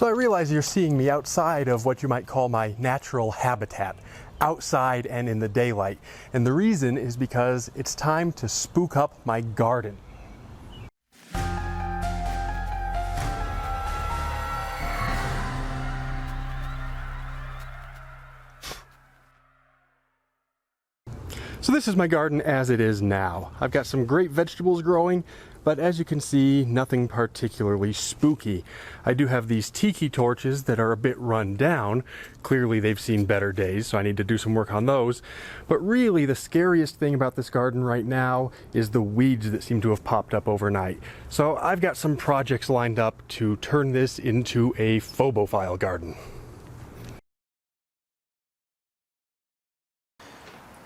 So I realize you're seeing me outside of what you might call my natural habitat, outside and in the daylight. And the reason is because it's time to spook up my garden. So this is my garden as it is now. I've got some great vegetables growing, but as you can see, nothing particularly spooky. I do have these Tiki torches that are a bit run down. Clearly they've seen better days, so I need to do some work on those. But really the scariest thing about this garden right now is the weeds that seem to have popped up overnight. So I've got some projects lined up to turn this into a Phobophile garden.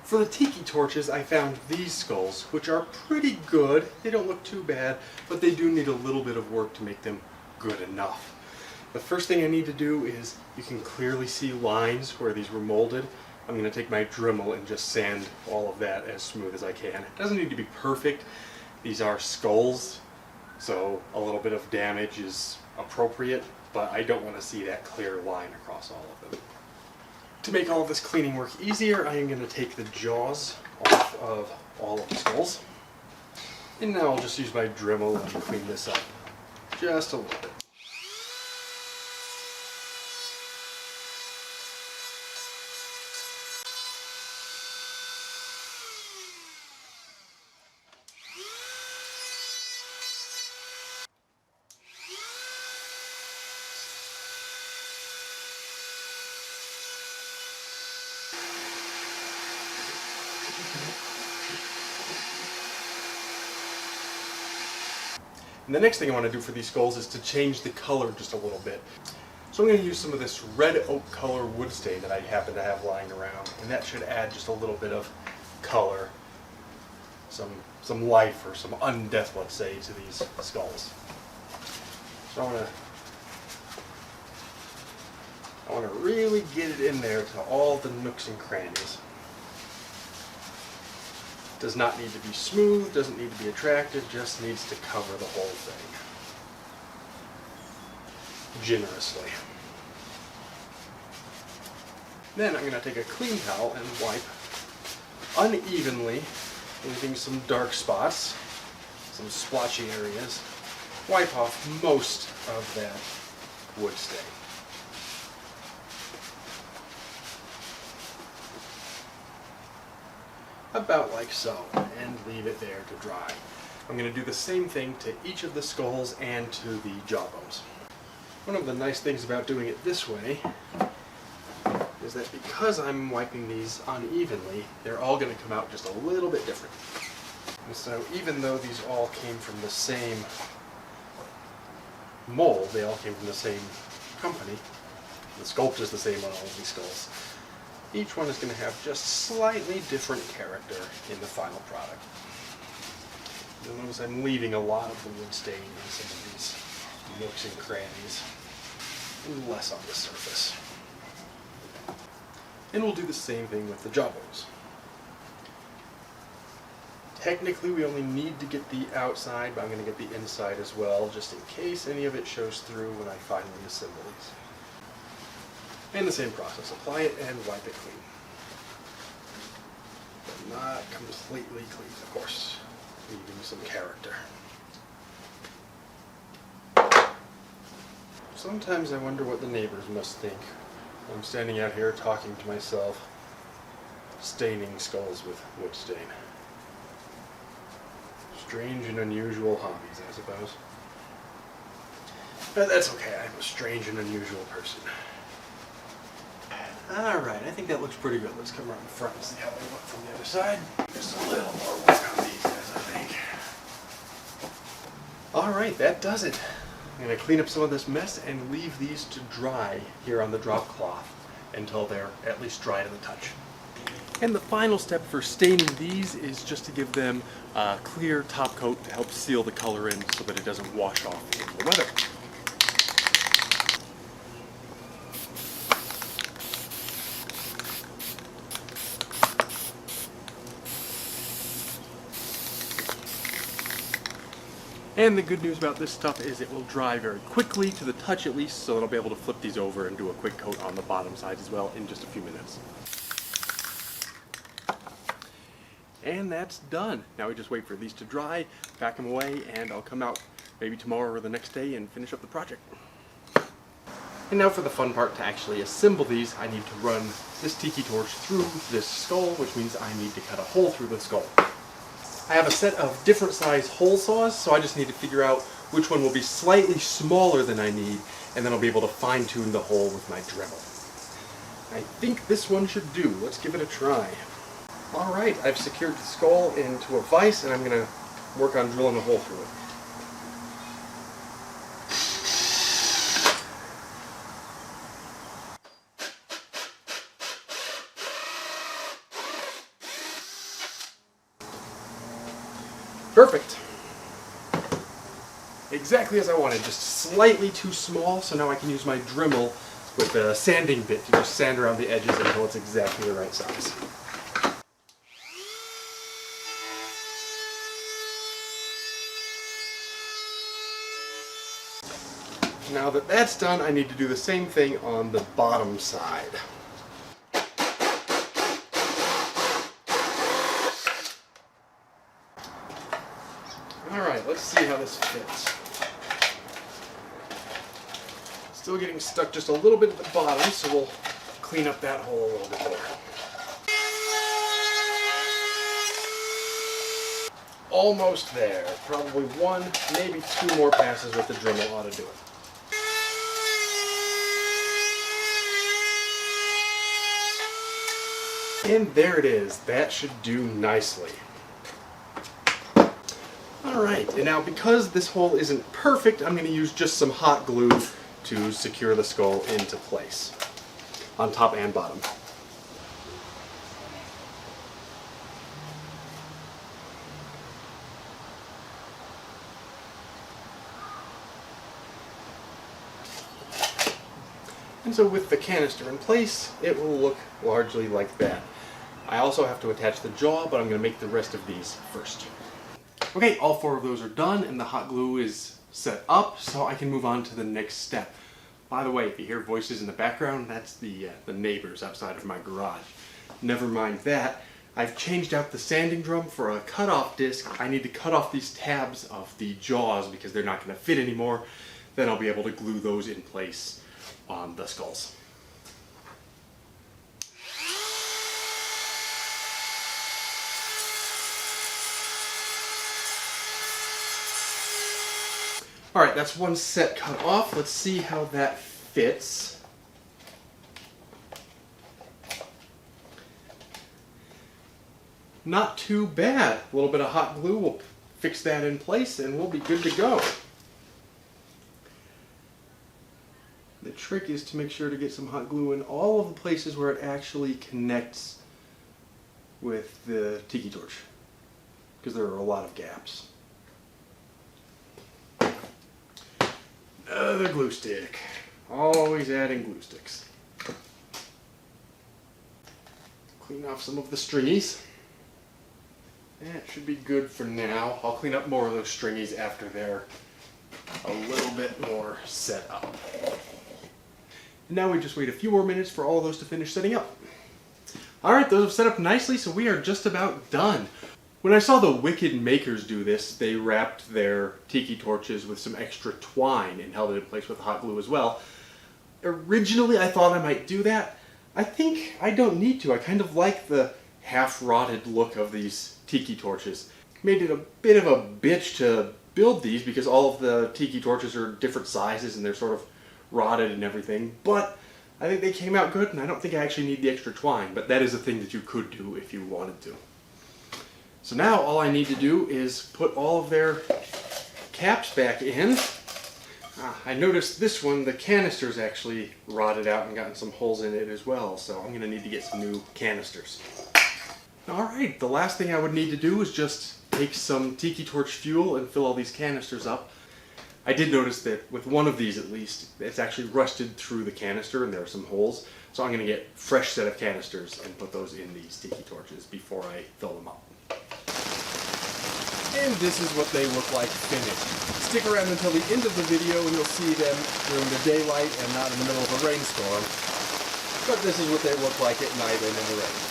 For the Tiki torches, I found these skulls, which are pretty good. They don't look too bad, but they do need a little bit of work to make them good enough. The first thing I need to do is, you can clearly see lines where these were molded. I'm going to take my Dremel and just sand all of that as smooth as I can. It doesn't need to be perfect. These are skulls, so a little bit of damage is appropriate, but I don't want to see that clear line across all of them. To make all of this cleaning work easier, I am going to take the jaws off of all of the skulls. And now I'll just use my Dremel and clean this up just a little bit. And the next thing I want to do for these skulls is to change the color just a little bit. So I'm going to use some of this red oak color wood stain that I happen to have lying around, and that should add just a little bit of color, some life or some undeath, let's say, to these skulls. So I want to really get it in there to all the nooks and crannies. Does not need to be smooth, doesn't need to be attractive, just needs to cover the whole thing generously. Then I'm going to take a clean towel and wipe unevenly, leaving some dark spots, some splotchy areas. Wipe off most of that wood stain. About like so, and leave it there to dry. I'm going to do the same thing to each of the skulls and to the jawbones. One of the nice things about doing it this way is that because I'm wiping these unevenly, they're all going to come out just a little bit different. And so even though these all came from the same mold, they all came from the same company, the sculpt is the same on all of these skulls. Each one is going to have just slightly different character in the final product. You'll notice I'm leaving a lot of the wood stain in some of these nooks and crannies, and less on the surface. And we'll do the same thing with the jawbones. Technically we only need to get the outside, but I'm going to get the inside as well, just in case any of it shows through when I finally assemble these. And the same process, apply it and wipe it clean. But not completely clean, of course, leaving some character. Sometimes I wonder what the neighbors must think. I'm standing out here talking to myself, staining skulls with wood stain. Strange and unusual hobbies, I suppose. But that's okay, I'm a strange and unusual person. Alright, I think that looks pretty good. Let's come around the front and see how they look from the other side. Just a little more work on these guys, I think. Alright, that does it. I'm going to clean up some of this mess and leave these to dry here on the drop cloth until they're at least dry to the touch. And the final step for staining these is just to give them a clear top coat to help seal the color in so that it doesn't wash off in the weather. And the good news about this stuff is it will dry very quickly, to the touch at least, so that I'll be able to flip these over and do a quick coat on the bottom sides as well in just a few minutes. And that's done. Now we just wait for these to dry, pack them away, and I'll come out maybe tomorrow or the next day and finish up the project. And now for the fun part, to actually assemble these, I need to run this tiki torch through this skull, which means I need to cut a hole through the skull. I have a set of different size hole saws, so I just need to figure out which one will be slightly smaller than I need, and then I'll be able to fine tune the hole with my Dremel. I think this one should do. Let's give it a try. Alright, I've secured the skull into a vise, and I'm going to work on drilling a hole through it. Perfect. Exactly as I wanted, just slightly too small, so now I can use my Dremel with a sanding bit to just sand around the edges until it's exactly the right size. Now that that's done, I need to do the same thing on the bottom side. Alright, let's see how this fits. Still getting stuck just a little bit at the bottom, so we'll clean up that hole a little bit more. Almost there. Probably one, maybe two more passes with the Dremel ought to do it. And there it is. That should do nicely. Alright, and now because this hole isn't perfect, I'm going to use just some hot glue to secure the skull into place, on top and bottom. And so with the canister in place, it will look largely like that. I also have to attach the jaw, but I'm going to make the rest of these first. Okay, all four of those are done and the hot glue is set up, so I can move on to the next step. By the way, if you hear voices in the background, that's the neighbors outside of my garage. Never mind that. I've changed out the sanding drum for a cut-off disc. I need to cut off these tabs of the jaws because they're not going to fit anymore. Then I'll be able to glue those in place on the skulls. Alright, that's one set cut off. Let's see how that fits. Not too bad. A little bit of hot glue will fix that in place and we'll be good to go. The trick is to make sure to get some hot glue in all of the places where it actually connects with the tiki torch, because there are a lot of gaps. Another glue stick. Always adding glue sticks. Clean off some of the stringies. That should be good for now. I'll clean up more of those stringies after they're a little bit more set up. And now we just wait a few more minutes for all of those to finish setting up. Alright, those have set up nicely, so we are just about done. When I saw the Wicked makers do this, they wrapped their tiki torches with some extra twine and held it in place with hot glue as well. Originally, I thought I might do that. I think I don't need to. I kind of like the half-rotted look of these tiki torches. Made it a bit of a bitch to build these because all of the tiki torches are different sizes and they're sort of rotted and everything, but I think they came out good and I don't think I actually need the extra twine, but that is a thing that you could do if you wanted to. So now all I need to do is put all of their caps back in. I noticed this one, the canister's actually rotted out and gotten some holes in it as well, so I'm going to need to get some new canisters. Alright, the last thing I would need to do is just take some tiki torch fuel and fill all these canisters up. I did notice that with one of these at least, it's actually rusted through the canister and there are some holes, so I'm going to get a fresh set of canisters and put those in these tiki torches before I fill them up. And this is what they look like finished. Stick around until the end of the video and you'll see them during the daylight and not in the middle of a rainstorm. But this is what they look like at night and in the rain.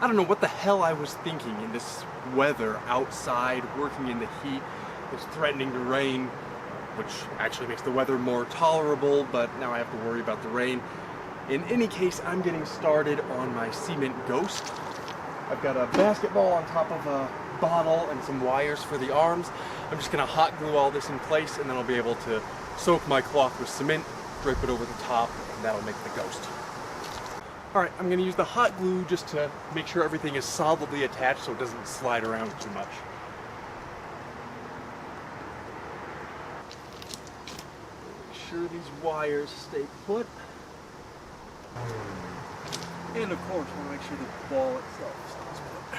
I don't know what the hell I was thinking in this weather outside, working in the heat. It's threatening to rain, which actually makes the weather more tolerable, but now I have to worry about the rain. In any case, I'm getting started on my cement ghost. I've got a basketball on top of a bottle and some wires for the arms. I'm just gonna hot glue all this in place and then I'll be able to soak my cloth with cement, drape it over the top, and that'll make the ghost. Alright, I'm going to use the hot glue just to make sure everything is solidly attached so it doesn't slide around too much. Make sure these wires stay put. And of course, I want to make sure the ball itself stays put.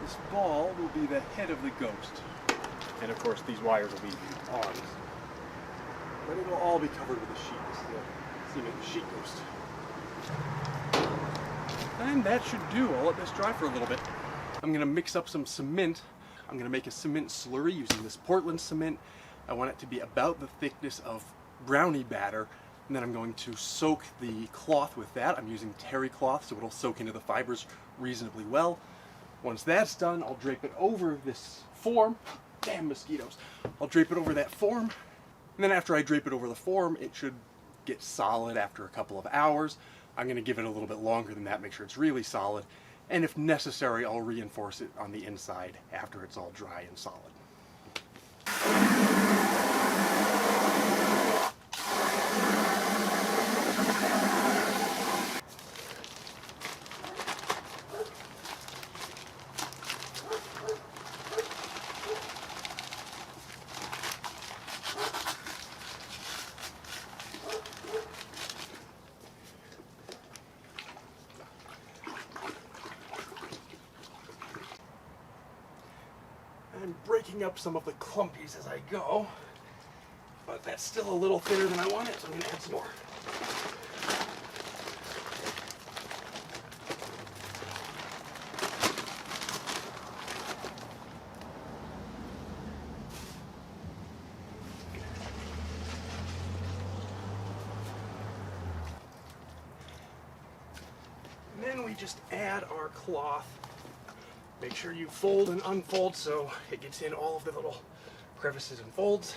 This ball will be the head of the ghost. And of course, these wires will be the arms. But it'll all be covered with a sheet. This is the cement sheet ghost. And that should do. I'll let this dry for a little bit. I'm going to mix up some cement. I'm going to make a cement slurry using this Portland cement. I want it to be about the thickness of brownie batter. And then I'm going to soak the cloth with that. I'm using terry cloth so it'll soak into the fibers reasonably well. Once that's done, I'll drape it over this form. Damn mosquitoes. I'll drape it over that form. And then after I drape it over the form, it should get solid after a couple of hours. I'm going to give it a little bit longer than that, make sure it's really solid. And if necessary, I'll reinforce it on the inside after it's all dry and solid. I'm breaking up some of the clumpies as I go, but that's still a little thinner than I want it, so I'm going to add some more. And then we just add our cloth. Make sure you fold and unfold so it gets in all of the little crevices and folds.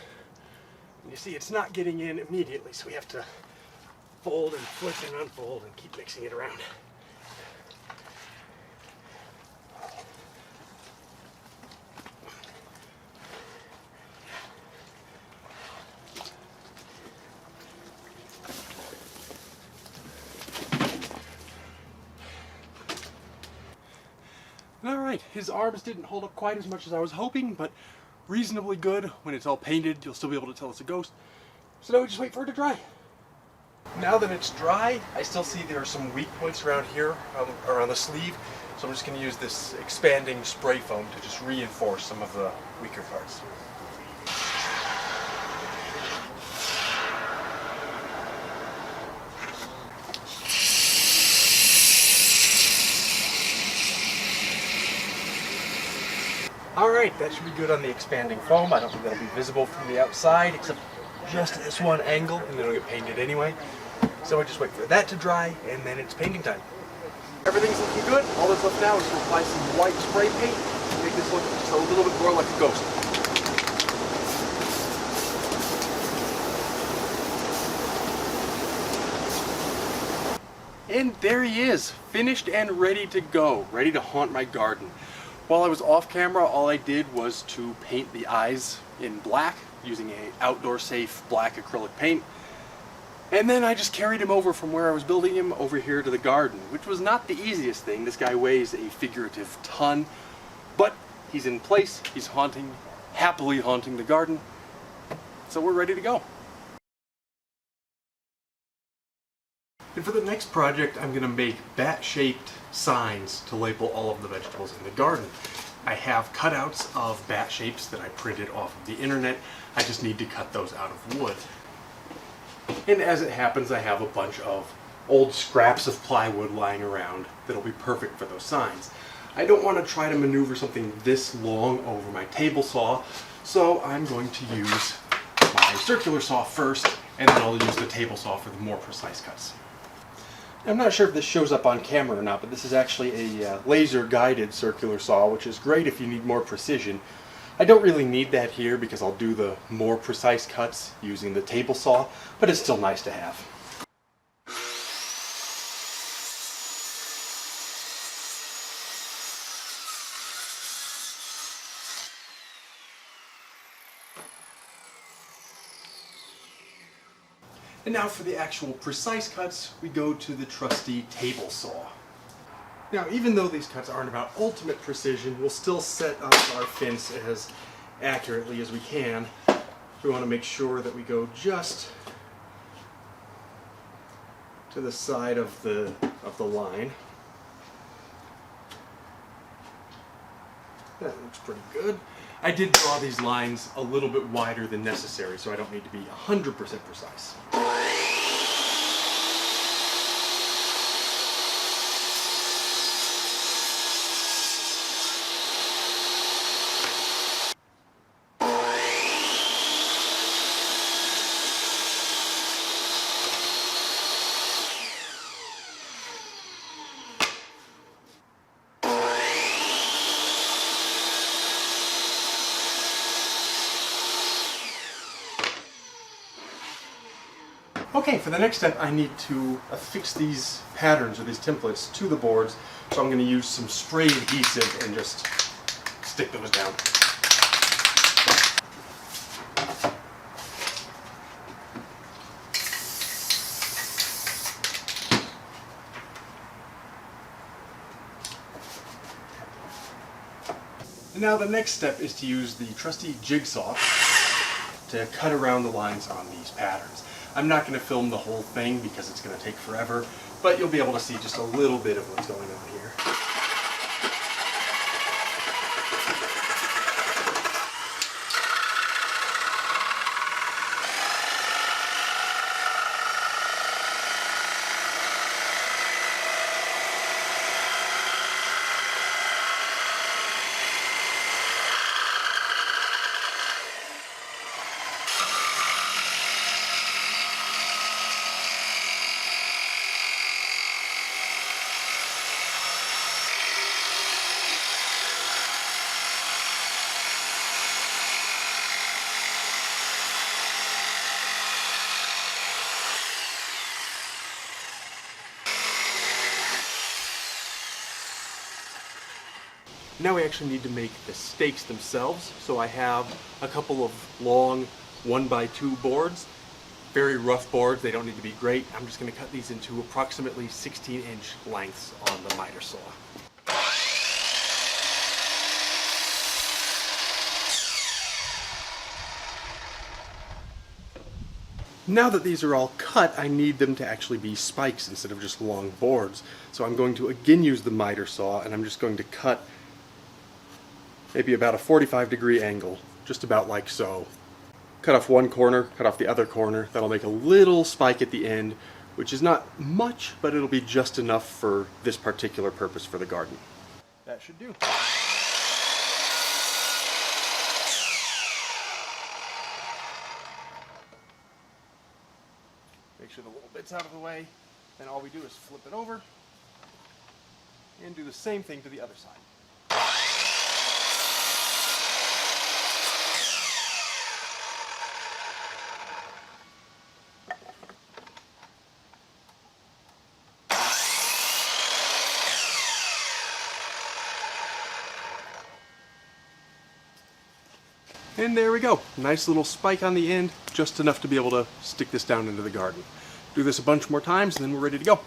And you see it's not getting in immediately, so we have to fold and flip and unfold and keep mixing it around. Alright, his arms didn't hold up quite as much as I was hoping, but reasonably good. When it's all painted, you'll still be able to tell it's a ghost. So now we just wait for it to dry. Now that it's dry, I still see there are some weak points around here, around the sleeve. So I'm just going to use this expanding spray foam to just reinforce some of the weaker parts. Alright, that should be good on the expanding foam. I don't think that'll be visible from the outside, except just at this one angle, and then it'll get painted anyway. So I just wait for that to dry, and then it's painting time. Everything's looking good. All that's left now is to apply some white spray paint to make this look just a little bit more like a ghost. And there he is, finished and ready to go, ready to haunt my garden. While I was off camera, all I did was to paint the eyes in black using an outdoor safe black acrylic paint. And then I just carried him over from where I was building him over here to the garden, which was not the easiest thing. This guy weighs a figurative ton, but he's in place, he's happily haunting the garden. So we're ready to go. And for the next project, I'm going to make bat-shaped signs to label all of the vegetables in the garden. I have cutouts of bat shapes that I printed off of the internet. I just need to cut those out of wood. And as it happens, I have a bunch of old scraps of plywood lying around that'll be perfect for those signs. I don't want to try to maneuver something this long over my table saw, so I'm going to use my circular saw first, and then I'll use the table saw for the more precise cuts. I'm not sure if this shows up on camera or not, but this is actually a laser-guided circular saw, which is great if you need more precision. I don't really need that here because I'll do the more precise cuts using the table saw, but it's still nice to have. And now for the actual precise cuts, we go to the trusty table saw. Now, even though these cuts aren't about ultimate precision, we'll still set up our fence as accurately as we can. We want to make sure that we go just to the side of the line. That looks pretty good. I did draw these lines a little bit wider than necessary, so I don't need to be 100% precise. Okay, for the next step I need to affix these patterns or these templates to the boards, so I'm going to use some spray adhesive and just stick those down. And now the next step is to use the trusty jigsaw to cut around the lines on these patterns. I'm not going to film the whole thing because it's going to take forever, but you'll be able to see just a little bit of what's going on here. Now we actually need to make the stakes themselves, so I have a couple of long 1x2 boards, very rough boards, they don't need to be great. I'm just going to cut these into approximately 16-inch lengths on the miter saw. Now that these are all cut, I need them to actually be spikes instead of just long boards. So I'm going to again use the miter saw, and I'm just going to cut maybe about a 45-degree angle, just about like so. Cut off one corner, cut off the other corner. That'll make a little spike at the end, which is not much, but it'll be just enough for this particular purpose for the garden. That should do. Make sure the little bit's out of the way, then all we do is flip it over and do the same thing to the other side. And there we go. Nice little spike on the end, just enough to be able to stick this down into the garden. Do this a bunch more times and then we're ready to go.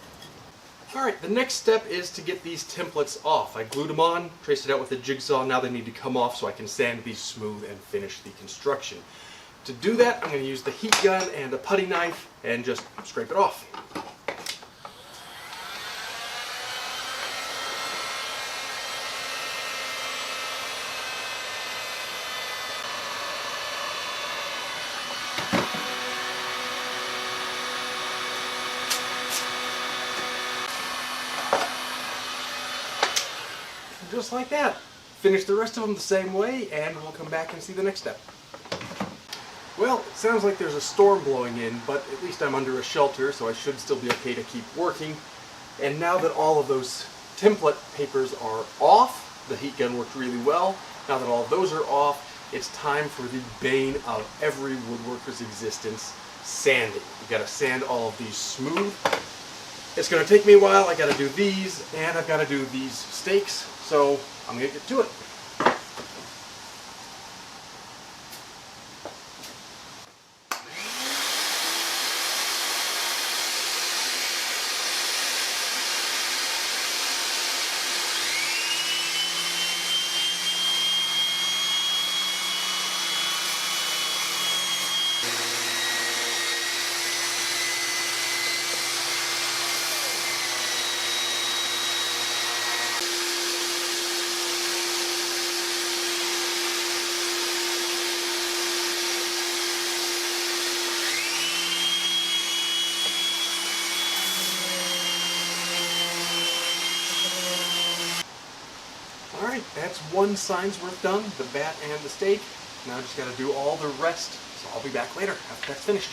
Alright, the next step is to get these templates off. I glued them on, traced it out with a jigsaw, now they need to come off so I can sand these smooth and finish the construction. To do that, I'm going to use the heat gun and a putty knife and just scrape it off. Just like that. Finish the rest of them the same way, and we'll come back and see the next step. Well, it sounds like there's a storm blowing in, but at least I'm under a shelter, so I should still be okay to keep working. And now that all of those template papers are off, the heat gun worked really well. Now that all of those are off, it's time for the bane of every woodworker's existence, sanding. You've got to sand all of these smooth. It's going to take me a while. I got to do these, and I've got to do these stakes, so I'm going to get to it. Alright, that's one sign's worth done, the bat and the stake. Now I just got to do all the rest, so I'll be back later after that's finished.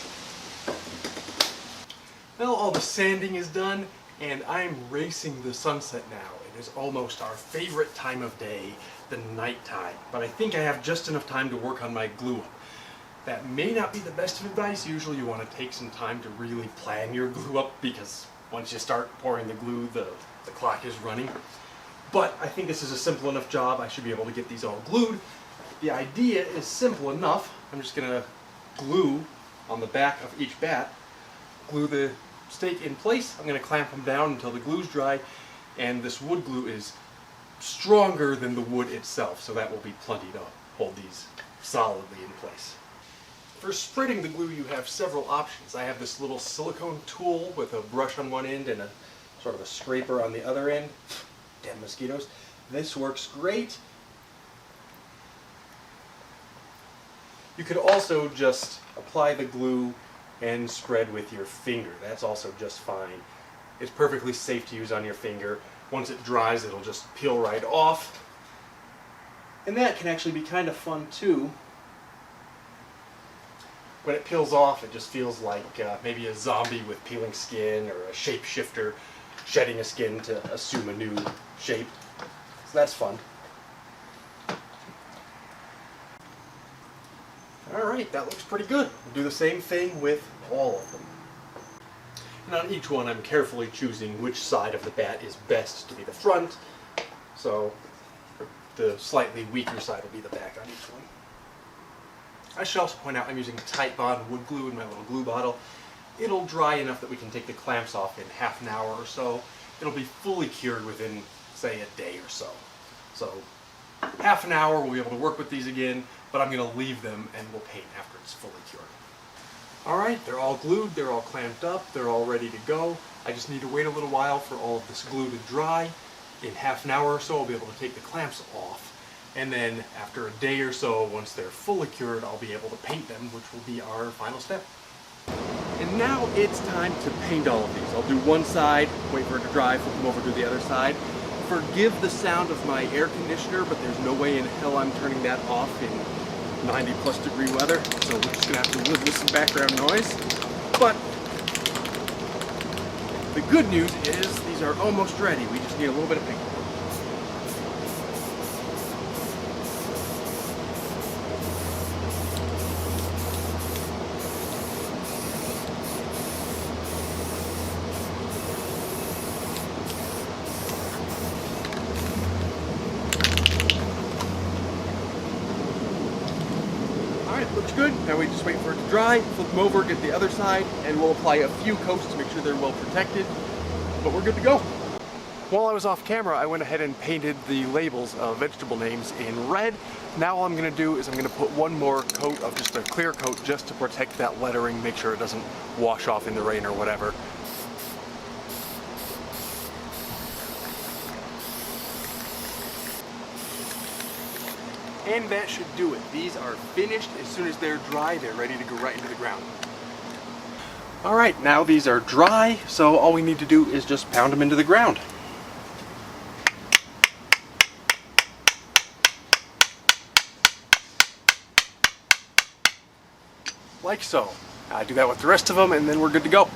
Well, all the sanding is done, and I'm racing the sunset now. It is almost our favorite time of day, the nighttime. But I think I have just enough time to work on my glue up. That may not be the best of advice. Usually you want to take some time to really plan your glue up, because once you start pouring the glue, the clock is running. But I think this is a simple enough job. I should be able to get these all glued. The idea is simple enough. I'm just going to glue on the back of each bat, glue the stake in place. I'm going to clamp them down until the glue's dry, and this wood glue is stronger than the wood itself, so that will be plenty to hold these solidly in place. For spreading the glue, you have several options. I have this little silicone tool with a brush on one end and a sort of a scraper on the other end. Damn mosquitoes. This works great. You could also just apply the glue and spread with your finger. That's also just fine. It's perfectly safe to use on your finger. Once it dries, it'll just peel right off. And that can actually be kind of fun too. When it peels off, it just feels like maybe a zombie with peeling skin, or a shapeshifter shedding a skin to assume a new shape. So that's fun. Alright, that looks pretty good. We'll do the same thing with all of them. And on each one I'm carefully choosing which side of the bat is best to be the front, so the slightly weaker side will be the back on each one. I should also point out I'm using Tight Bond wood glue in my little glue bottle. It'll dry enough that we can take the clamps off in half an hour or so. It'll be fully cured within, say, a day or so. So half an hour we'll be able to work with these again, but I'm going to leave them and we'll paint after it's fully cured. Alright, they're all glued, they're all clamped up, they're all ready to go. I just need to wait a little while for all of this glue to dry. In half an hour or so I'll be able to take the clamps off. And then after a day or so, once they're fully cured, I'll be able to paint them, which will be our final step. And now it's time to paint all of these. I'll do one side, wait for it to dry, flip them over to the other side. Forgive the sound of my air conditioner, but there's no way in hell I'm turning that off in 90+ degree weather, so we're just going to have to live with some background noise. But the good news is these are almost ready. We just need a little bit of paint. Looks good. Now we just wait for it to dry, flip them over, get the other side, and we'll apply a few coats to make sure they're well protected. But we're good to go. While I was off camera, I went ahead and painted the labels of vegetable names in red. Now all I'm going to do is I'm going to put one more coat of just a clear coat just to protect that lettering, make sure it doesn't wash off in the rain or whatever. And that should do it. These are finished. As soon as they're dry, they're ready to go right into the ground. Alright, now these are dry, so all we need to do is just pound them into the ground. Like so. I do that with the rest of them and then we're good to go.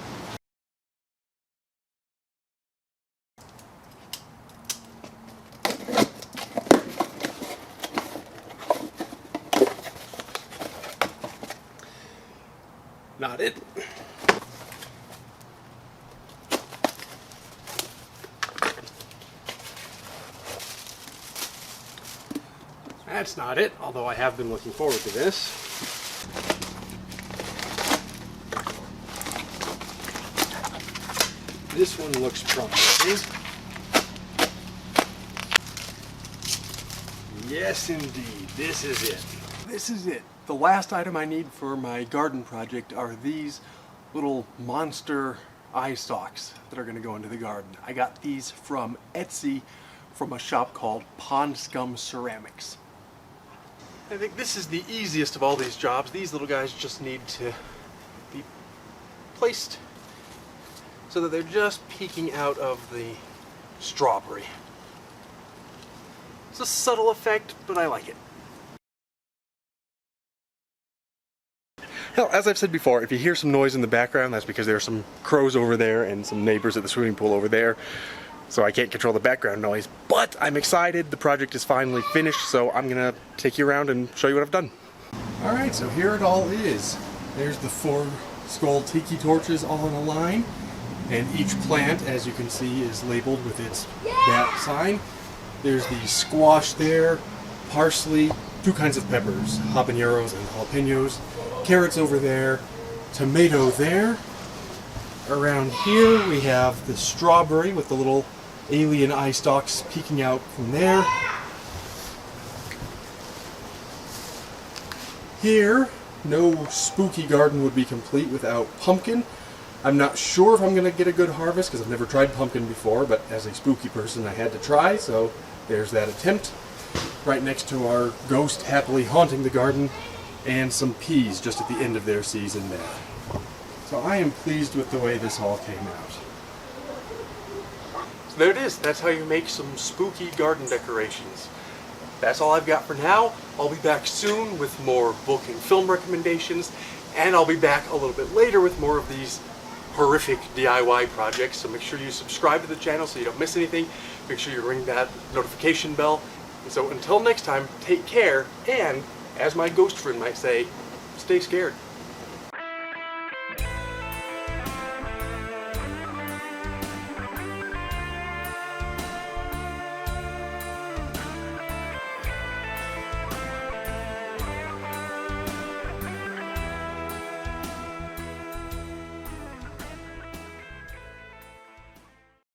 Not it. That's not it, although I have been looking forward to this. This one looks promising. Yes, indeed. This is it. This is it. The last item I need for my garden project are these little monster eye stalks that are going to go into the garden. I got these from Etsy from a shop called Pond Scum Ceramics. I think this is the easiest of all these jobs. These little guys just need to be placed so that they're just peeking out of the strawberry. It's a subtle effect, but I like it. Now, as I've said before, if you hear some noise in the background, that's because there are some crows over there and some neighbors at the swimming pool over there. So I can't control the background noise, but I'm excited. The project is finally finished, so I'm gonna take you around and show you what I've done. Alright, so here it all is. There's the 4 skull tiki torches all in a line. And each plant, as you can see, is labeled with its bat sign. There's the squash there, parsley, 2 kinds of peppers, habaneros and jalapenos, carrots over there, tomato there. Around here we have the strawberry with the little alien eye stalks peeking out from there. Here, no spooky garden would be complete without pumpkin. I'm not sure if I'm going to get a good harvest because I've never tried pumpkin before, but as a spooky person I had to try, so there's that attempt. Right next to our ghost happily haunting the garden, and some peas just at the end of their season there. So I am pleased with the way this all came out. So there it is. That's how you make some spooky garden decorations. That's all I've got for now. I'll be back soon with more book and film recommendations, and I'll be back a little bit later with more of these horrific DIY projects. So make sure you subscribe to the channel so you don't miss anything. Make sure you ring that notification bell. And so until next time, take care, and as my ghost friend might say, stay scared.